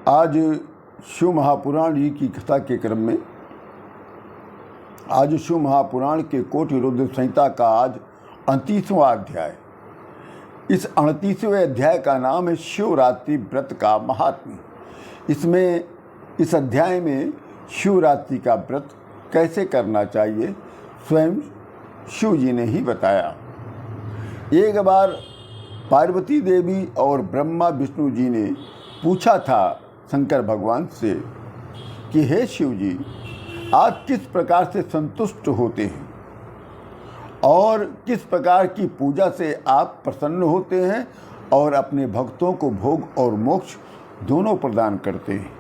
आज शिव महापुराण जी की कथा के क्रम में आज शिव महापुराण के कोटि रुद्र संहिता का आज 38वां अध्याय। इस 38वें अध्याय का नाम है शिवरात्रि व्रत का महात्म्य। इसमें इस अध्याय में शिवरात्रि का व्रत कैसे करना चाहिए स्वयं शिव जी ने ही बताया। एक बार पार्वती देवी और ब्रह्मा विष्णु जी ने पूछा था शंकर भगवान से कि हे शिव जी, आप किस प्रकार से संतुष्ट होते हैं और किस प्रकार की पूजा से आप प्रसन्न होते हैं और अपने भक्तों को भोग और मोक्ष दोनों प्रदान करते हैं।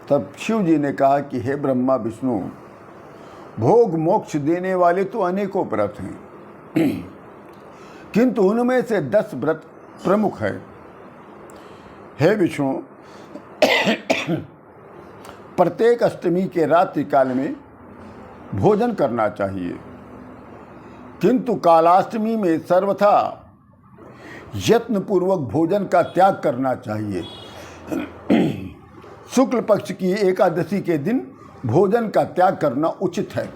तब शिव जी ने कहा कि हे ब्रह्मा विष्णु, भोग मोक्ष देने वाले तो अनेकों व्रत हैं किंतु उनमें से 10 व्रत प्रमुख है। हे विष्णु, प्रत्येक अष्टमी के रात्रि काल में भोजन करना चाहिए, किंतु कालाष्टमी में सर्वथा यत्नपूर्वक भोजन का त्याग करना चाहिए। शुक्ल पक्ष की एकादशी के दिन भोजन का त्याग करना उचित है,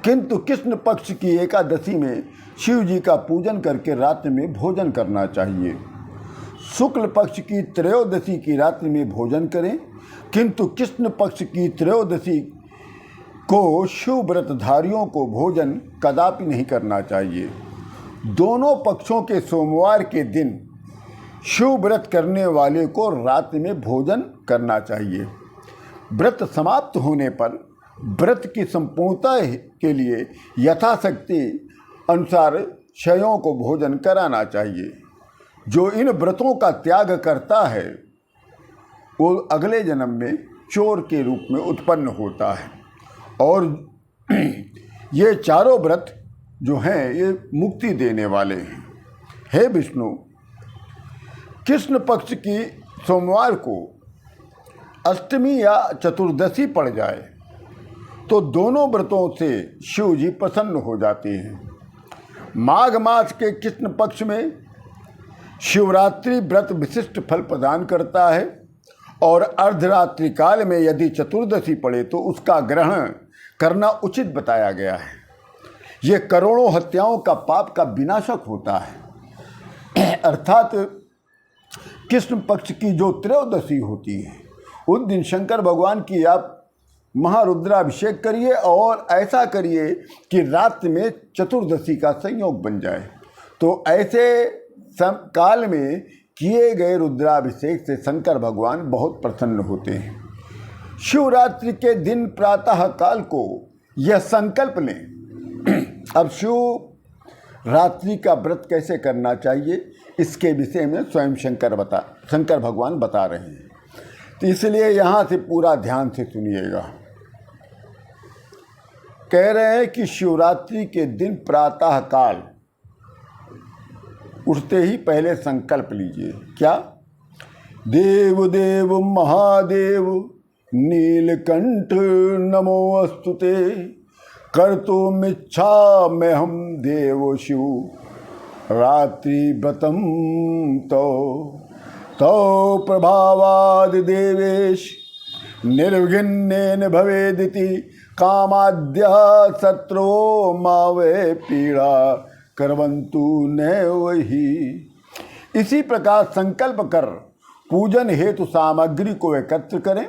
किंतु कृष्ण पक्ष की एकादशी में शिव जी का पूजन करके रात्रि में भोजन करना चाहिए। शुक्ल पक्ष की त्रयोदशी की रात्रि में भोजन करें, किंतु कृष्ण पक्ष की त्रयोदशी को शिव व्रतधारियों को भोजन कदापि नहीं करना चाहिए। दोनों पक्षों के सोमवार के दिन शिव व्रत करने वाले को रात्रि में भोजन करना चाहिए। व्रत समाप्त होने पर व्रत की संपूर्णता के लिए यथाशक्ति अनुसार क्षयों को भोजन कराना चाहिए। जो इन व्रतों का त्याग करता है वो अगले जन्म में चोर के रूप में उत्पन्न होता है, और ये चारों व्रत जो हैं ये मुक्ति देने वाले हैं। हे विष्णु, कृष्ण पक्ष की सोमवार को अष्टमी या चतुर्दशी पड़ जाए तो दोनों व्रतों से शिव जी प्रसन्न हो जाते हैं। माघ मास के कृष्ण पक्ष में शिवरात्रि व्रत विशिष्ट फल प्रदान करता है, और अर्धरात्रि काल में यदि चतुर्दशी पड़े तो उसका ग्रहण करना उचित बताया गया है। ये करोड़ों हत्याओं का पाप का विनाशक होता है। अर्थात कृष्ण पक्ष की जो त्रयोदशी होती है उस दिन शंकर भगवान की आप महारुद्राभिषेक करिए और ऐसा करिए कि रात्रि में चतुर्दशी का संयोग बन जाए। तो ऐसे काल में किए गए रुद्राभिषेक से शंकर भगवान बहुत प्रसन्न होते हैं। शिवरात्रि के दिन प्रातः काल को यह संकल्प लें। अब शिव रात्रि का व्रत कैसे करना चाहिए इसके विषय में स्वयं शंकर भगवान बता रहे हैं, तो इसलिए यहाँ से पूरा ध्यान से सुनिएगा। कह रहे हैं कि शिवरात्रि के दिन प्रातः काल उठते ही पहले संकल्प लीजिए। क्या? देव देव महादेव नीलकंठ नमो अस्तुते, कर्तुमिच्छाम्यहं देवो शिव रात्रि व्रतं तो प्रभावाद देवेश निर्विघ्नेन भवेदिति कामाद्य शत्रो मावे पीड़ा करवंतु न वही। इसी प्रकार संकल्प कर पूजन हेतु सामग्री को एकत्र करें।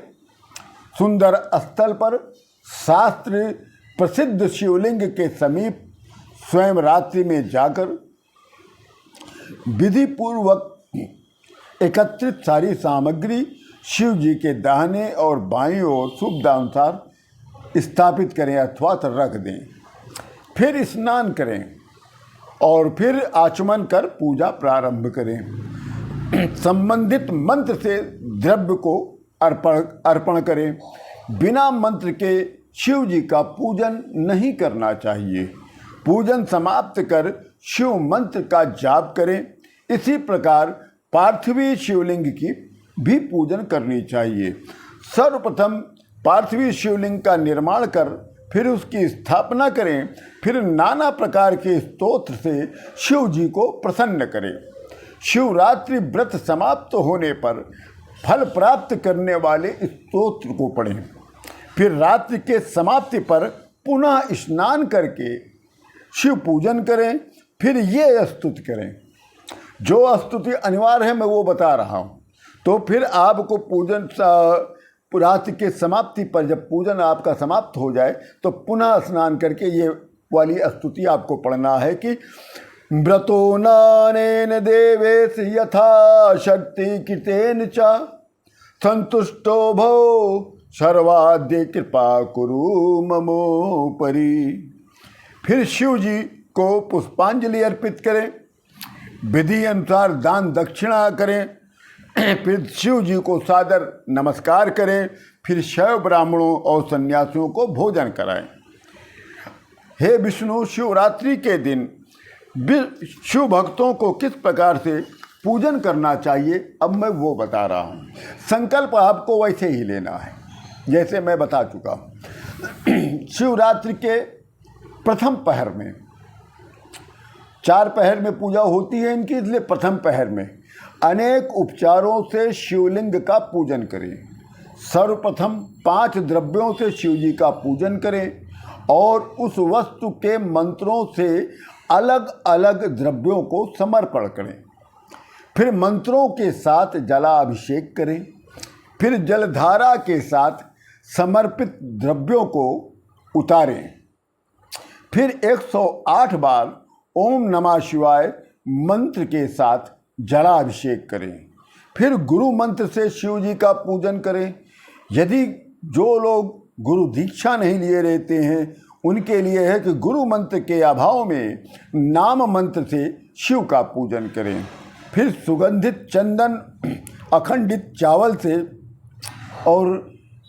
सुंदर स्थल पर शास्त्र प्रसिद्ध शिवलिंग के समीप स्वयं रात्रि में जाकर विधि पूर्वक एकत्रित सारी सामग्री शिव जी के दाहिने और बाईं ओर सुविधानुसार स्थापित करें अथवा रख दें। फिर स्नान करें और फिर आचमन कर पूजा प्रारंभ करें। संबंधित मंत्र से द्रव्य को अर्पण करें। बिना मंत्र के शिव जी का पूजन नहीं करना चाहिए। पूजन समाप्त कर शिव मंत्र का जाप करें। इसी प्रकार पार्थिवी शिवलिंग की भी पूजन करनी चाहिए। सर्वप्रथम पार्थिवी शिवलिंग का निर्माण कर फिर उसकी स्थापना करें। फिर नाना प्रकार के स्तोत्र से शिव जी को प्रसन्न करें। शिवरात्रि व्रत समाप्त होने पर फल प्राप्त करने वाले स्तोत्र को पढ़ें। फिर रात्रि के समाप्ति पर पुनः स्नान करके शिव पूजन करें। फिर ये स्तुति करें। जो स्तुति अनिवार्य है मैं वो बता रहा हूँ। तो फिर आपको पूजन रात्रि के समाप्ति पर जब पूजन आपका समाप्त हो जाए तो पुनः स्नान करके ये वाली स्तुति आपको पढ़ना है कि व्रतो नानेन देवेश यथा शक्ति कृतेन च संतुष्टो भो सर्वाद्य कृपा कुरु ममोपरि। फिर शिव जी को पुष्पांजलि अर्पित करें, विधि अनुसार दान दक्षिणा करें, फिर शिव जी को सादर नमस्कार करें, फिर शैव ब्राह्मणों और सन्यासियों को भोजन कराएं। हे विष्णु, शिवरात्रि के दिन शिव भक्तों को किस प्रकार से पूजन करना चाहिए अब मैं वो बता रहा हूँ। संकल्प आपको वैसे ही लेना है जैसे मैं बता चुका हूँ। शिवरात्रि के प्रथम पहर में, 4 पहर में पूजा होती है इनकी, इसलिए प्रथम पहर में अनेक उपचारों से शिवलिंग का पूजन करें। सर्वप्रथम 5 द्रव्यों से शिव जी का पूजन करें और उस वस्तु के मंत्रों से अलग अलग द्रव्यों को समर्पण करें। फिर मंत्रों के साथ जलाभिषेक करें। फिर जलधारा के साथ समर्पित द्रव्यों को उतारें। फिर 108 बार ओम नमः शिवाय मंत्र के साथ जलाभिषेक करें। फिर गुरु मंत्र से शिव जी का पूजन करें। यदि जो लोग गुरु दीक्षा नहीं लिए रहते हैं उनके लिए है कि गुरु मंत्र के अभाव में नाम मंत्र से शिव का पूजन करें। फिर सुगंधित चंदन, अखंडित चावल से और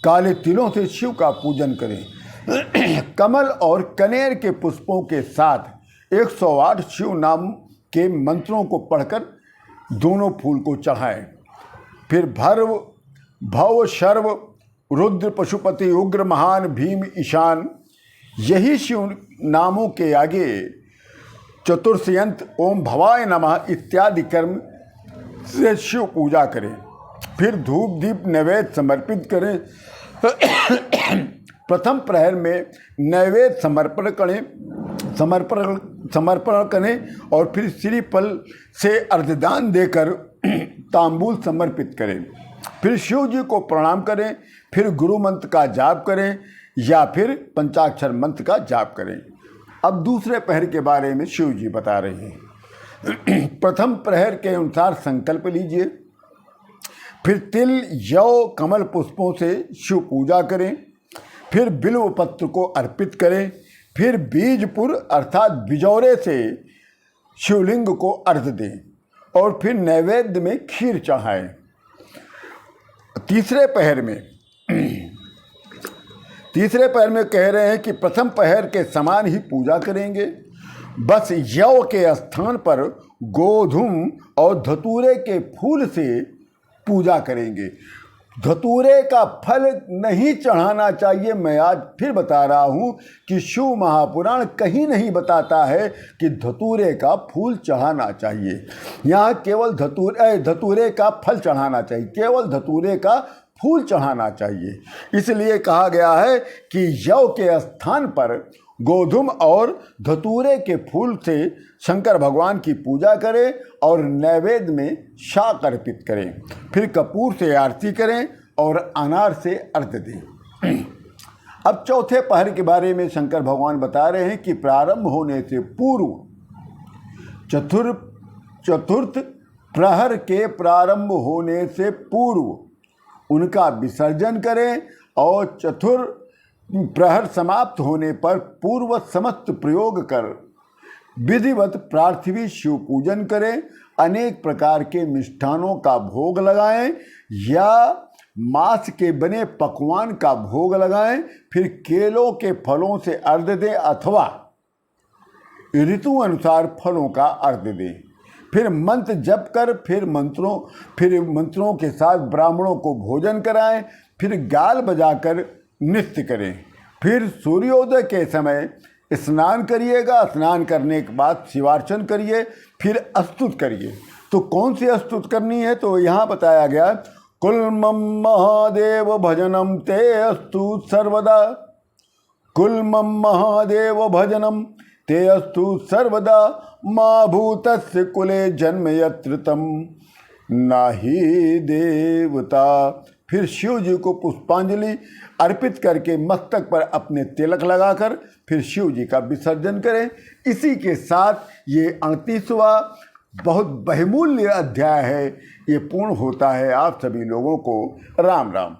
काले तिलों से शिव का पूजन करें। कमल और कनेर के पुष्पों के साथ 108 शिव नाम के मंत्रों को पढ़कर दोनों फूल को चढ़ाएं। फिर भव शर्व रुद्र पशुपति उग्र महान भीम ईशान, यही शिव नामों के आगे चतुर्षयंत ओम भवाय नमः इत्यादि कर्म से शिव पूजा करें। फिर धूप दीप नैवेद्य समर्पित करें। प्रथम प्रहर में नैवेद्य समर्पण करें और फिर श्रीफल से अर्घदान देकर तांबूल समर्पित करें। फिर शिव जी को प्रणाम करें। फिर गुरु मंत्र का जाप करें या फिर पंचाक्षर मंत्र का जाप करें। अब दूसरे प्रहर के बारे में शिव जी बता रहे हैं। प्रथम प्रहर के अनुसार संकल्प लीजिए। फिर तिल यौ कमल पुष्पों से शिव पूजा करें। फिर बिल्व पत्र को अर्पित करें। फिर बीजपुर अर्थात बिजौरे से शिवलिंग को अर्घ दें और फिर नैवेद्य में खीर चढ़ाएं। तीसरे पहर में कह रहे हैं कि प्रथम पहर के समान ही पूजा करेंगे, बस यौ के स्थान पर गोधूम और धतूरे के फूल से पूजा करेंगे। धतूरे का फल नहीं चढ़ाना चाहिए। मैं आज फिर बता रहा हूँ कि शिव महापुराण कहीं नहीं बताता है कि धतूरे का फूल चढ़ाना चाहिए। यहाँ केवल धतूरे का फल चढ़ाना चाहिए, केवल धतूरे का फूल चढ़ाना चाहिए। इसलिए कहा गया है कि यौ के स्थान पर गोधूम और धतूरे के फूल से शंकर भगवान की पूजा करें और नैवेद्य में शाक अर्पित करें। फिर कपूर से आरती करें और अनार से अर्घ्य दें। अब चौथे पहर के बारे में शंकर भगवान बता रहे हैं कि प्रारंभ होने से पूर्व चतुर्थ प्रहर के प्रारंभ होने से पूर्व उनका विसर्जन करें और चतुर्थ प्रहर समाप्त होने पर पूर्व समस्त प्रयोग कर विधिवत पार्थिवी शिव पूजन करें। अनेक प्रकार के मिष्ठानों का भोग लगाएं या मांस के बने पकवान का भोग लगाएं। फिर केलों के फलों से अर्घ्य दें अथवा ऋतु अनुसार फलों का अर्घ्य दें। फिर मंत्र जप कर फिर मंत्रों के साथ ब्राह्मणों को भोजन कराएं। फिर गाल बजाकर नृत्य करें। फिर सूर्योदय के समय स्नान करिएगा। स्नान करने के बाद शिवार्चन करिए, फिर स्तुति करिए। तो कौन सी स्तुति करनी है? तो यहाँ बताया गया, कुलमम महादेव भजनम ते अस्तु सर्वदा, कुलमम महादेव भजनम ते अस्तु सर्वदा, मा भूतस्य कुले जन्म यत्र तम नाही देवता। फिर शिव जी को पुष्पांजलि अर्पित करके मस्तक पर अपने तिलक लगाकर फिर शिव जी का विसर्जन करें। इसी के साथ ये 38वां बहुत बहुमूल्य अध्याय है, ये पूर्ण होता है। आप सभी लोगों को राम राम।